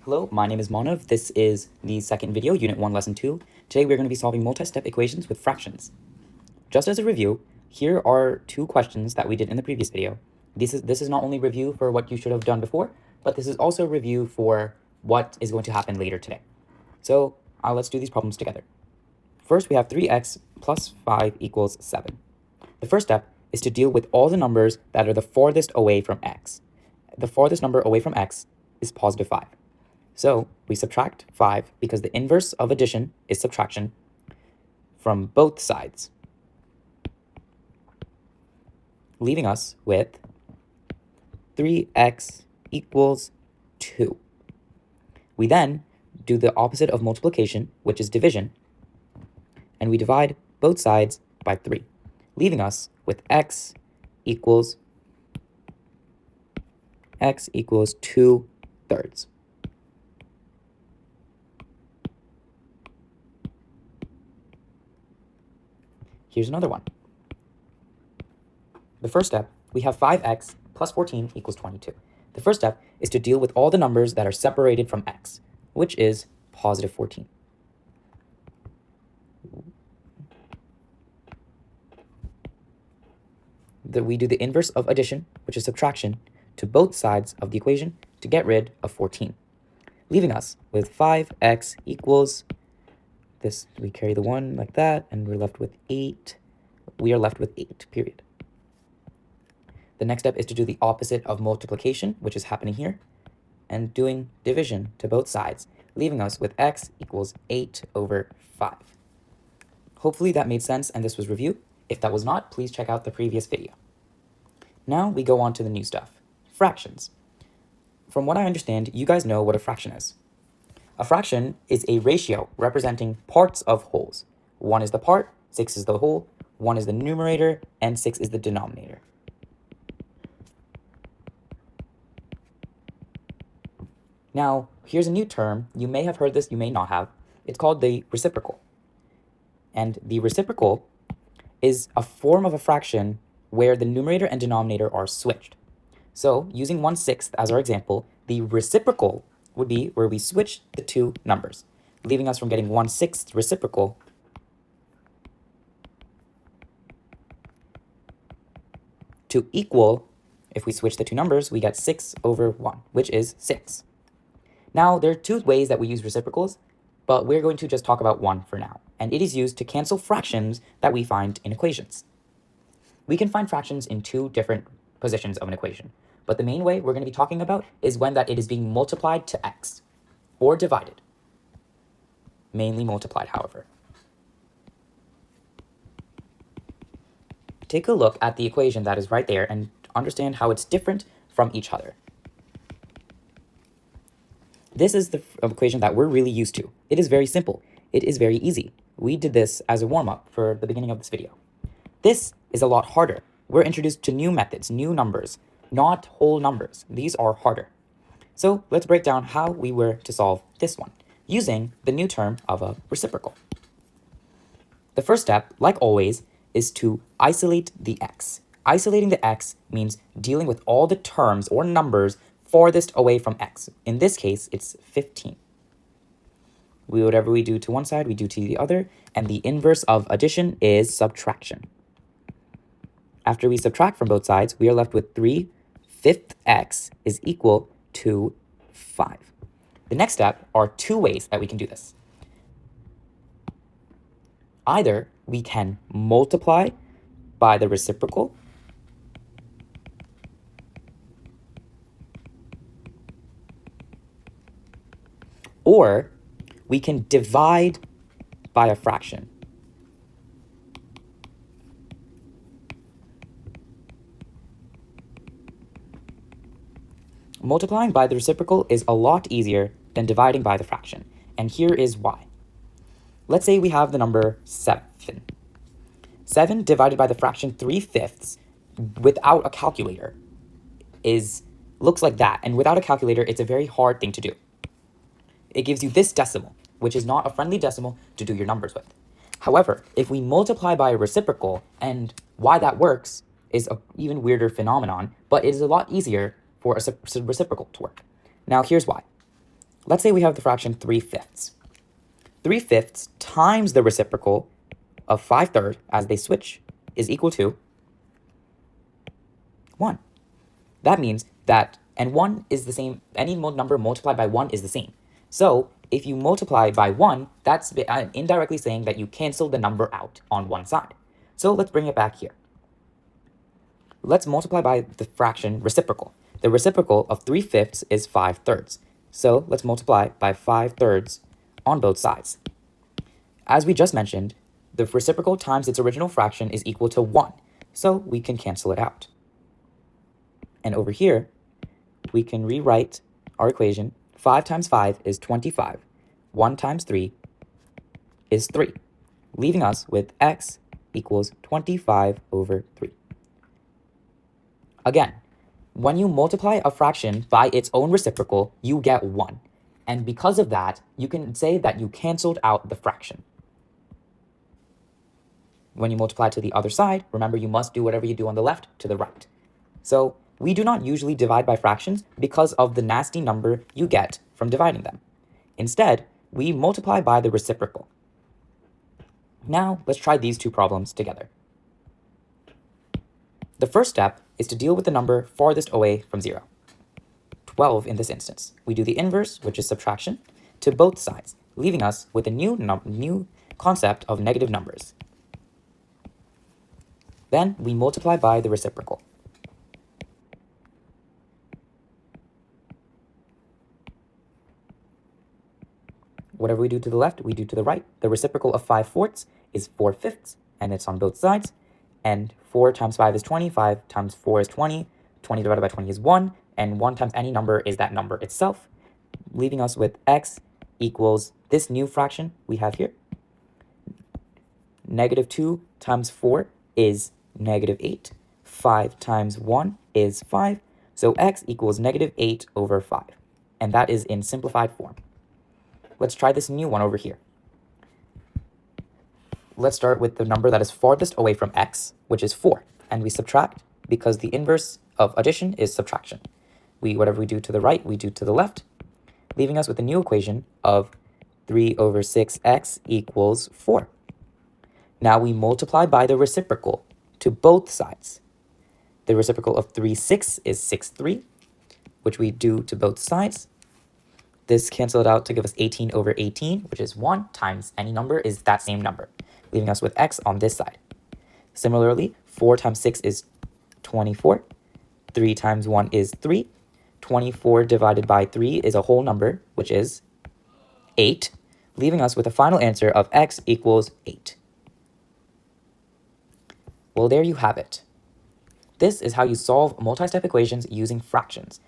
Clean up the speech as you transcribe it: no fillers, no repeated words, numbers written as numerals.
Hello, my name is Manav. This is the second video, Unit 1, Lesson 2. Today we're going to be solving multi-step equations with fractions. Just as a review, here are two questions that we did in the previous video. This is not only review for what you should have done before, but this is also review for what is going to happen later today. So let's do these problems together. First, we have 3x plus 5 equals 7. The first step is to deal with all the numbers that are the farthest away from x. The farthest number away from x is positive 5. So we subtract 5 because the inverse of addition is subtraction from both sides, leaving us with 3x equals 2. We then do the opposite of multiplication, which is division, and we divide both sides by 3, leaving us with x equals 2/3. Here's another one. The first step, we have 5x plus 14 equals 22. The first step is to deal with all the numbers that are separated from x, which is positive 14. We do the inverse of addition, which is subtraction, to both sides of the equation to get rid of 14, leaving us with 5x equals this. We carry the 1 like that, and we're left with 8. We are left with 8, period. The next step is to do the opposite of multiplication, which is happening here, and doing division to both sides, leaving us with x equals 8/5. Hopefully that made sense and this was review. If that was not, please check out the previous video. Now we go on to the new stuff, fractions. From what I understand, you guys know what a fraction is. A fraction is a ratio representing parts of wholes. 1 is the part, 6 is the whole, 1 is the numerator, and 6 is the denominator. Now, here's a new term. You may have heard this, you may not have. It's called the reciprocal. And the reciprocal is a form of a fraction where the numerator and denominator are switched. So, using 1/6 as our example, the reciprocal would be where we switch the two numbers, leaving us from getting 1/6 reciprocal to equal, if we switch the two numbers, we get 6/1, which is 6. Now, there are two ways that we use reciprocals, but we're going to just talk about one for now, and it is used to cancel fractions that we find in equations. We can find fractions in two different positions of an equation, but the main way we're going to be talking about is when that it is being multiplied to x, or divided. Mainly multiplied, however. Take a look at the equation that is right there and understand how it's different from each other. This is the equation that we're really used to. It is very simple. It is very easy. We did this as a warm-up for the beginning of this video. This is a lot harder. We're introduced to new methods, new numbers, not whole numbers. These are harder. So let's break down how we were to solve this one, using the new term of a reciprocal. The first step, like always, is to isolate the x. Isolating the x means dealing with all the terms or numbers farthest away from x. In this case, it's 15. Whatever we do to one side, we do to the other, and the inverse of addition is subtraction. After we subtract from both sides, we are left with 3/5 x is equal to 5. The next step are two ways that we can do this. Either we can multiply by the reciprocal, or we can divide by a fraction. Multiplying by the reciprocal is a lot easier than dividing by the fraction, and here is why. Let's say we have the number 7. 7 divided by the fraction 3/5 without a calculator looks like that, and without a calculator, it's a very hard thing to do. It gives you this decimal, which is not a friendly decimal to do your numbers with. However, if we multiply by a reciprocal, and why that works is an even weirder phenomenon, but it is a lot easier for a reciprocal to work. Now, here's why. Let's say we have the fraction 3/5. 3/5 times the reciprocal of 5/3 as they switch is equal to 1. That means that, and 1 is the same, any number multiplied by 1 is the same. So if you multiply by 1, that's indirectly saying that you cancel the number out on one side. So let's bring it back here. Let's multiply by the fraction reciprocal. The reciprocal of 3/5 is 5/3. So let's multiply by 5/3 on both sides. As we just mentioned, the reciprocal times its original fraction is equal to 1. So we can cancel it out. And over here, we can rewrite our equation. 5 times 5 is 25. 1 times 3 is 3, leaving us with x equals 25/3. Again, when you multiply a fraction by its own reciprocal, you get 1. And because of that, you can say that you canceled out the fraction. When you multiply to the other side, remember you must do whatever you do on the left to the right. So we do not usually divide by fractions because of the nasty number you get from dividing them. Instead, we multiply by the reciprocal. Now, let's try these two problems together. The first step is to deal with the number farthest away from 0. 12 in this instance. We do the inverse, which is subtraction, to both sides, leaving us with a new concept of negative numbers. Then we multiply by the reciprocal. Whatever we do to the left, we do to the right. The reciprocal of 5/4 is 4/5, and it's on both sides. And 4 times 5 is 20, 5 times 4 is 20, 20 divided by 20 is 1, and 1 times any number is that number itself, leaving us with x equals this new fraction we have here. -2 times 4 is -8. 5 times 1 is 5. So x equals -8/5. And that is in simplified form. Let's try this new one over here. Let's start with the number that is farthest away from x, which is 4. And we subtract because the inverse of addition is subtraction. Whatever we do to the right, we do to the left, leaving us with a new equation of 3/6x equals 4. Now we multiply by the reciprocal to both sides. The reciprocal of 3/6 is 6/3, which we do to both sides. This canceled out to give us 18/18, which is 1 times any number is that same number, leaving us with x on this side. Similarly, 4 times 6 is 24. 3 times 1 is 3. 24 divided by 3 is a whole number, which is 8, leaving us with a final answer of x equals 8. Well, there you have it. This is how you solve multi-step equations using fractions.